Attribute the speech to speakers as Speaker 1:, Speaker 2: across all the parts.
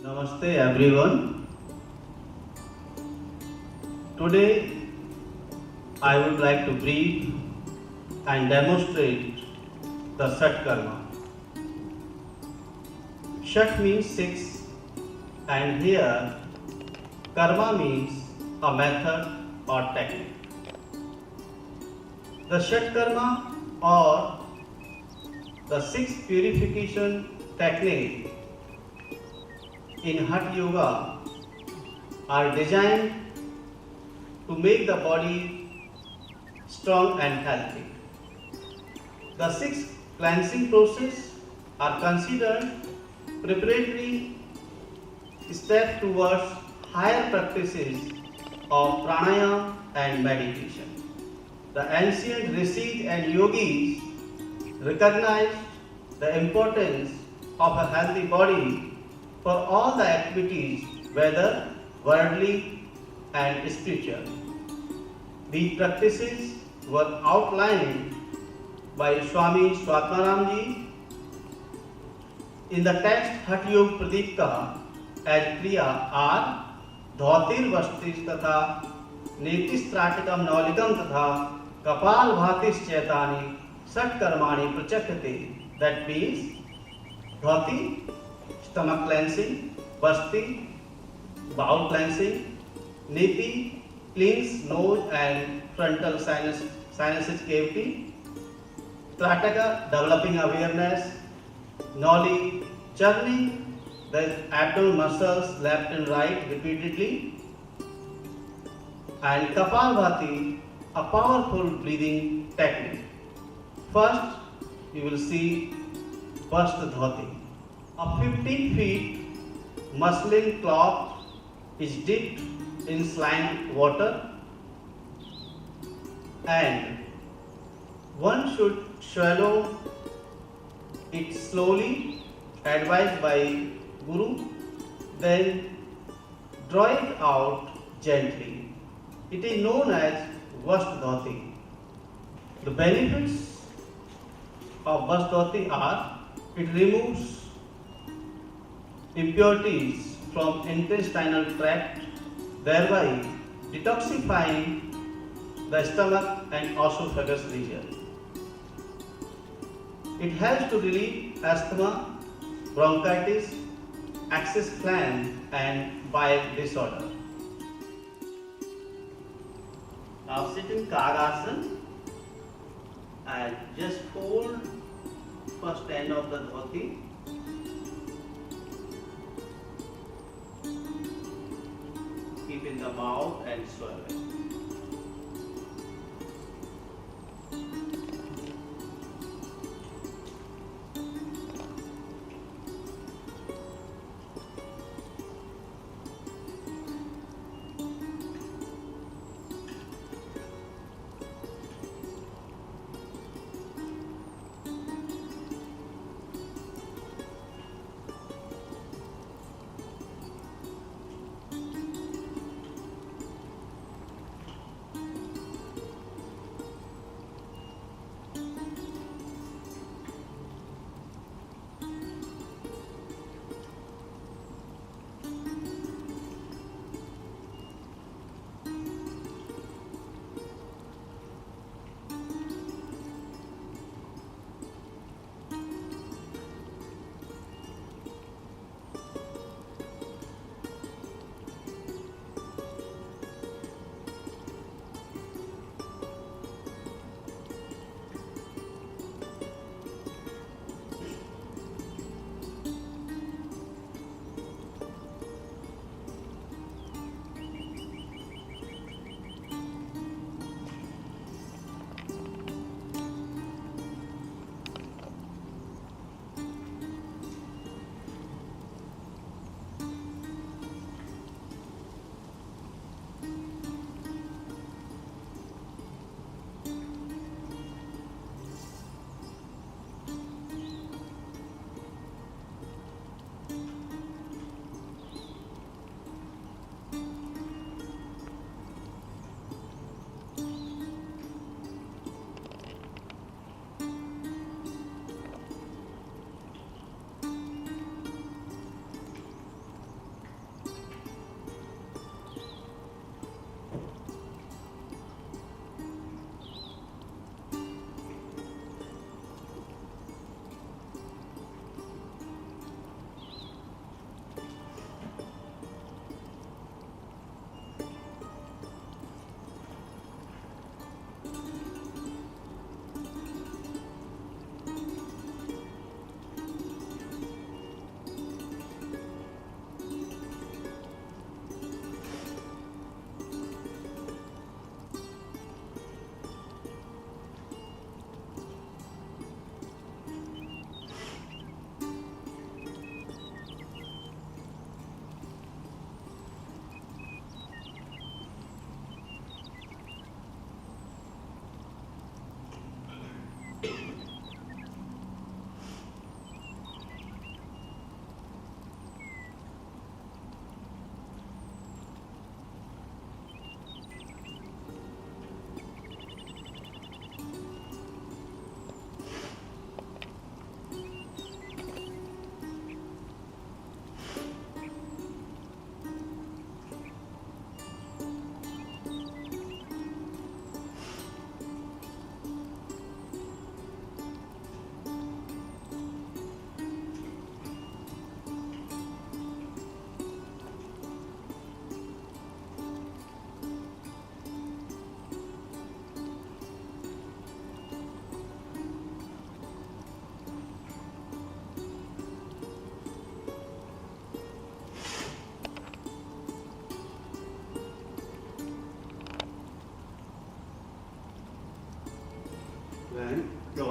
Speaker 1: Namaste everyone. Today I would like to brief and demonstrate the Shat Karma. Shat means six, and here Karma means a method or technique. The Shat Karma or the six purification technique in Hatha Yoga are designed to make the body strong and healthy. The six cleansing process are considered preparatory step towards higher practices of pranayama and meditation. The ancient rishis and yogis recognized the importance of a healthy body for all the activities, whether worldly and spiritual. These practices were outlined by Swami Swatmaram Ji in the text Hatha Yoga Pradipika as Kriya are Dhautir Vastis Tatha Netistratikam Naulikam Tatha Kapal Bhatis Chaitani Sat Karmani Prachakati. That means Dhauti, stomach cleansing, Vasti, bowel cleansing, Neti, cleans nose and frontal sinuses cavity, Trataka, developing awareness, Noli, churning the abdominal muscles left and right repeatedly, and Kapalbhati, a powerful breathing technique. First, you will see Vasta Dhoti. A 15 feet muslin cloth is dipped in saline water, and one should swallow it slowly, advised by Guru, then draw it out gently. It is known as Vastadhoti. The benefits of Vastadhoti are it removes impurities from intestinal tract, thereby detoxifying the stomach and esophagus region. It helps to relieve asthma, bronchitis, excess phlegm and bile disorder. Now sit in Karasana and just fold first end of the dhoti. Keep in the mouth and swallow it.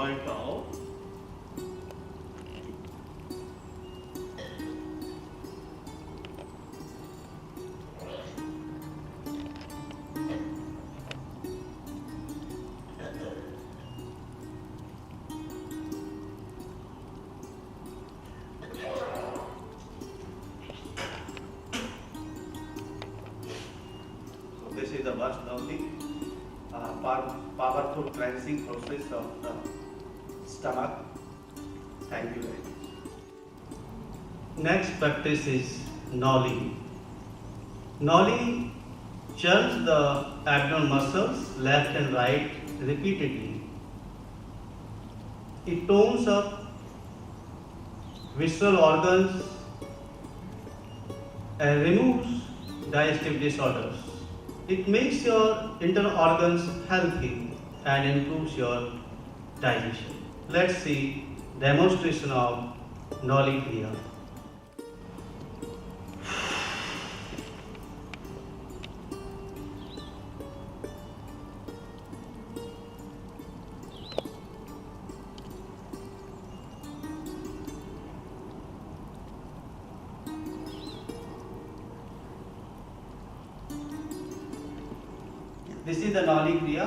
Speaker 1: salt off. This is the first of the powerful cleansing process of the stomach. Thank you very much. Next practice is Noli. Noli churns the abdominal muscles left and right repeatedly. It tones up visceral organs and removes digestive disorders. It makes your internal organs healthy and improves your digestion. Let's see demonstration of Noli Kriya. This is the Noli Kriya,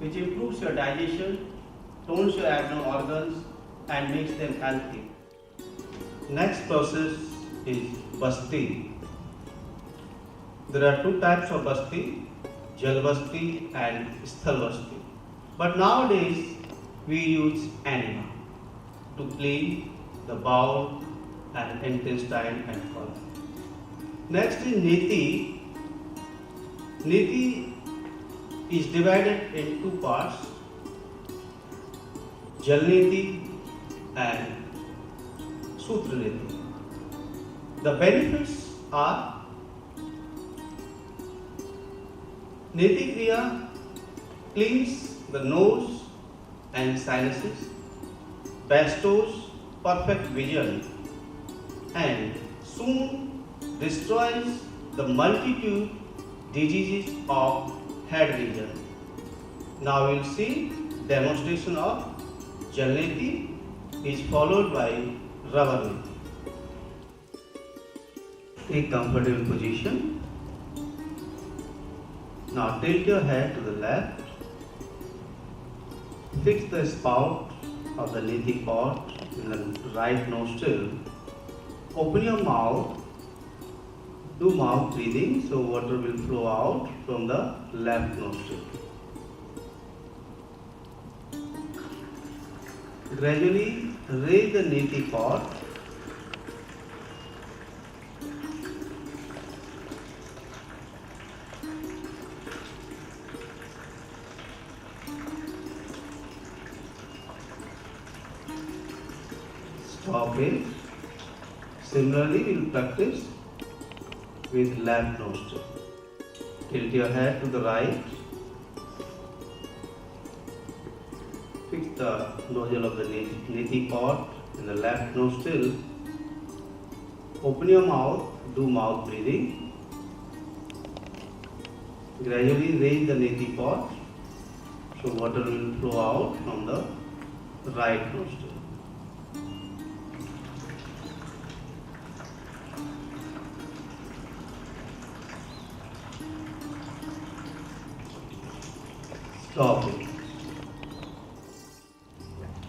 Speaker 1: which improves your digestion, tones your abdominal organs and makes them healthy. Next process is Basti. There are two types of Basti, Jal Basti and Sthal Basti. But nowadays we use enema to clean the bowel and intestine and colon. Next is Niti. Niti is divided in two parts, Jal Niti and Sutra Niti. The benefits are Niti Kriya cleans the nose and sinuses, bestows perfect vision and soon destroys the multitude diseases of head region. Now we will see demonstration of Jal Niti is followed by Rubber Niti. Take comfortable position. Now tilt your head to the left. Fix the spout of the Niti pot in the right nostril. Open your mouth. Do mouth breathing so water will flow out from the left nostril. Gradually raise the Niti pot. Stop it. Similarly, we will practice with left nostril. Tilt your head to the right. Fix the nozzle of the Niti pot in the left nostril. Open your mouth, do mouth breathing. Gradually raise the Niti pot so water will flow out from the right nostril. Stop it.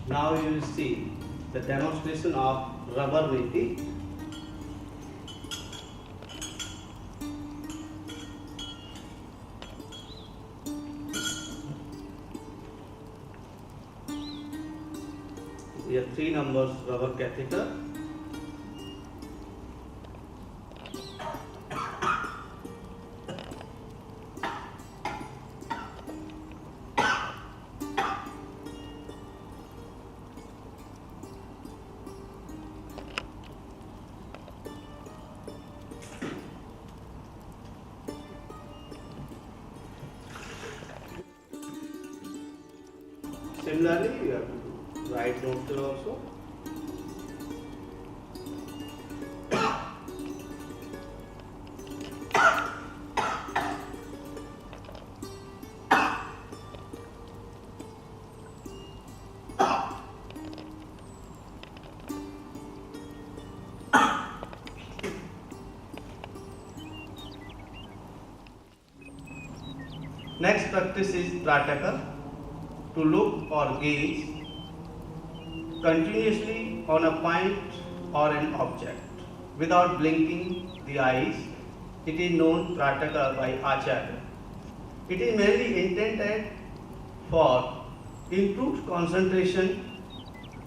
Speaker 1: Now you will see the demonstration of Rubber Niti. Here 3 numbers rubber catheter. Similarly, you have to do right nostril also. Next practice is Prataka, to look or gaze continuously on a point or an object without blinking the eyes. It is known Prataka by Acharya. It is mainly intended for improved concentration,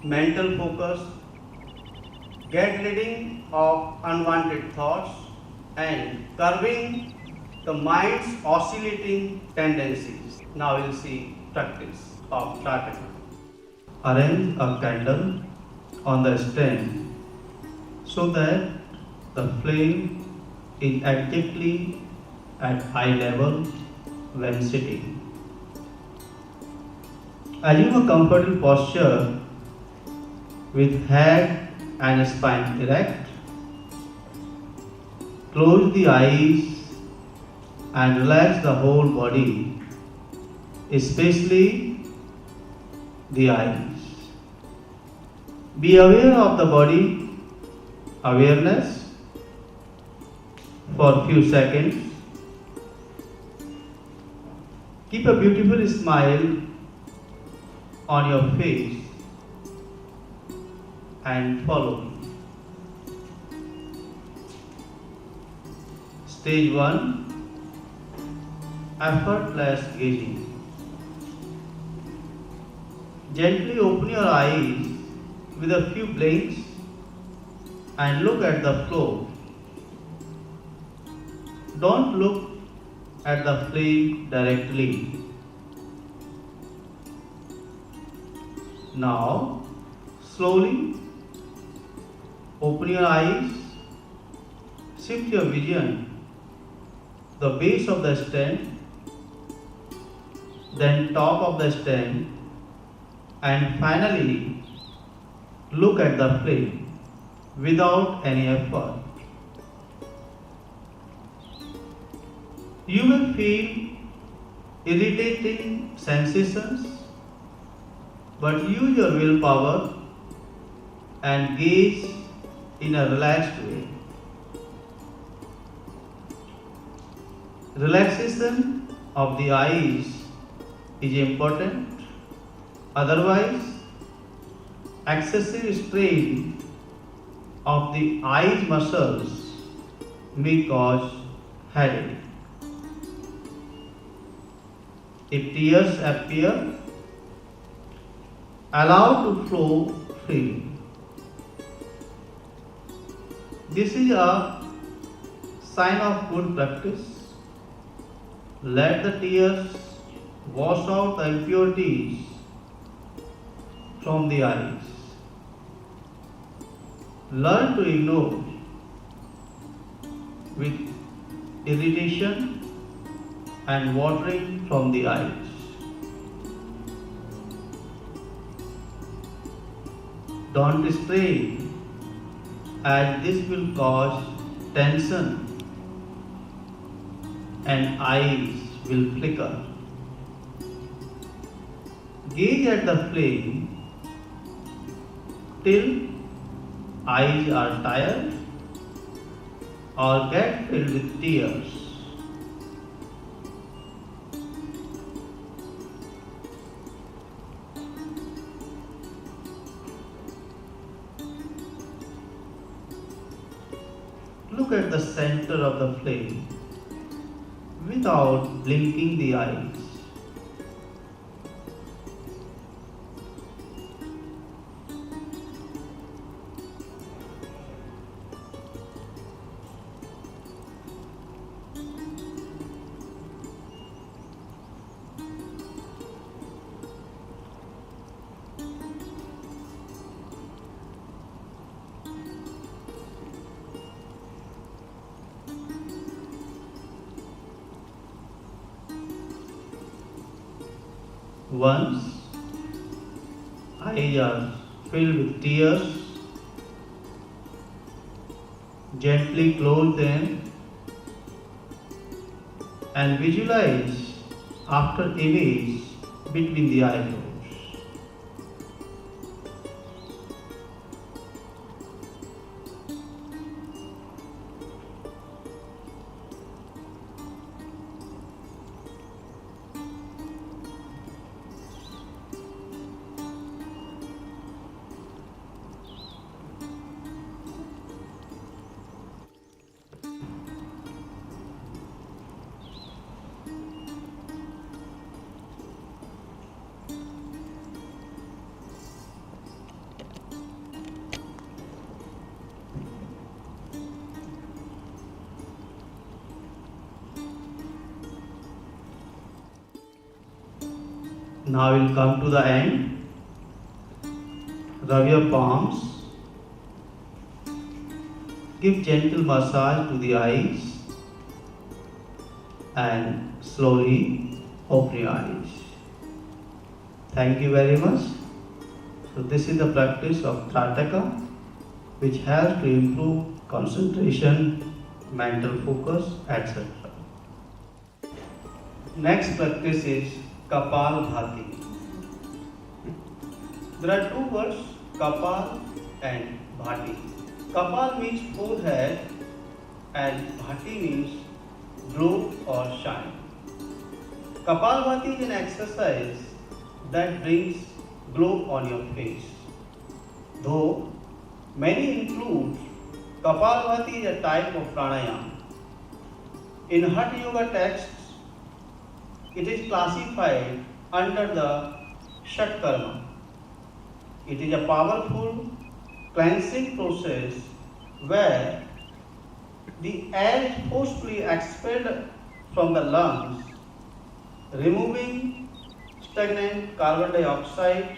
Speaker 1: mental focus, get rid of unwanted thoughts, and curbing the mind's oscillating tendencies. Now we'll see practice of Prataka. Arrange a candle on the stand so that the flame is exactly at eye level when sitting. Assume a comfortable posture with head and spine erect. Close the eyes and relax the whole body, especially the eyes. Be aware of the body awareness for a few seconds. Keep a beautiful smile on your face and follow me. Stage 1, effortless gazing. Gently open your eyes with a few blinks and look at the floor. Don't look at the flame directly. Now, slowly open your eyes, shift your vision the base of the stand, then top of the stand, and finally look at the flame without any effort. You will feel irritating sensations, but use your willpower and gaze in a relaxed way. Relaxation of the eyes is important, otherwise excessive strain of the eyes muscles may cause headache. If tears appear, allow to flow freely. This is a sign of good practice. Let the tears wash out the impurities from the eyes. Learn to ignore with irritation and watering from the eyes. Don't strain, as this will cause tension and eyes will flicker. Gaze at the flame till eyes are tired or get filled with tears. Look at the center of the flame without blinking the eyes. Once eyes are filled with tears, gently close them and visualize after image between the eyebrows. Now we'll come to the end. Rub your palms. Give gentle massage to the eyes and slowly open your eyes. Thank you very much. So this is the practice of Trataka, which helps to improve concentration, mental focus, etc. Next practice is Kapalbhati. There are two words, Kapal and Bhati. Kapal means forehead and Bhati means glow or shine. Kapalbhati is an exercise that brings glow on your face. Though many include Kapalbhati is a type of pranayama. In Hatha Yoga texts, it is classified under the Shatkarma. It is a powerful cleansing process where the air is forcefully expelled from the lungs, removing stagnant carbon dioxide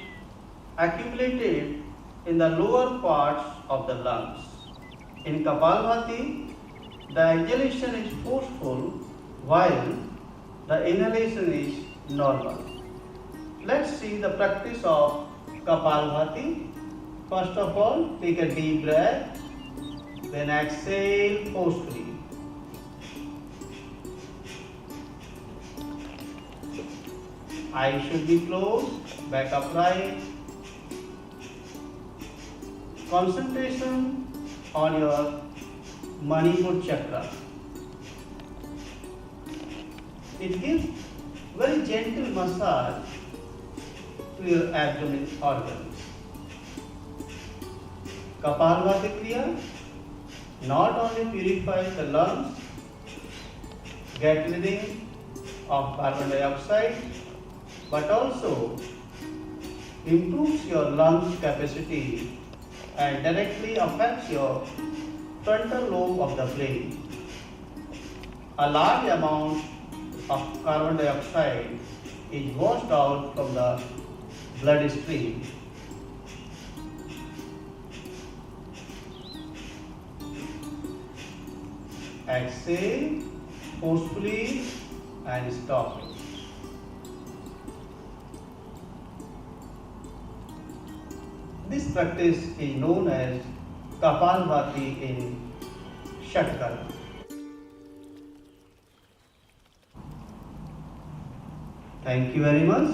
Speaker 1: accumulated in the lower parts of the lungs. In Kapalbhati, the exhalation is forceful while the inhalation is normal. Let's see the practice of Kapalbhati. First of all, take a deep breath, then exhale forcefully. Eyes should be closed, back upright. Concentration on your Manipur chakra. It gives very gentle massage to your abdomen organs. Kapalbhati Kriya not only purifies the lungs, get rid of carbon dioxide, but also improves your lung capacity and directly affects your frontal lobe of the brain. A large amount of carbon dioxide is washed out from the bloodstream. Exhale forcefully and stop it. This practice is known as Kapalbhati in Shatkarma. Thank you very much.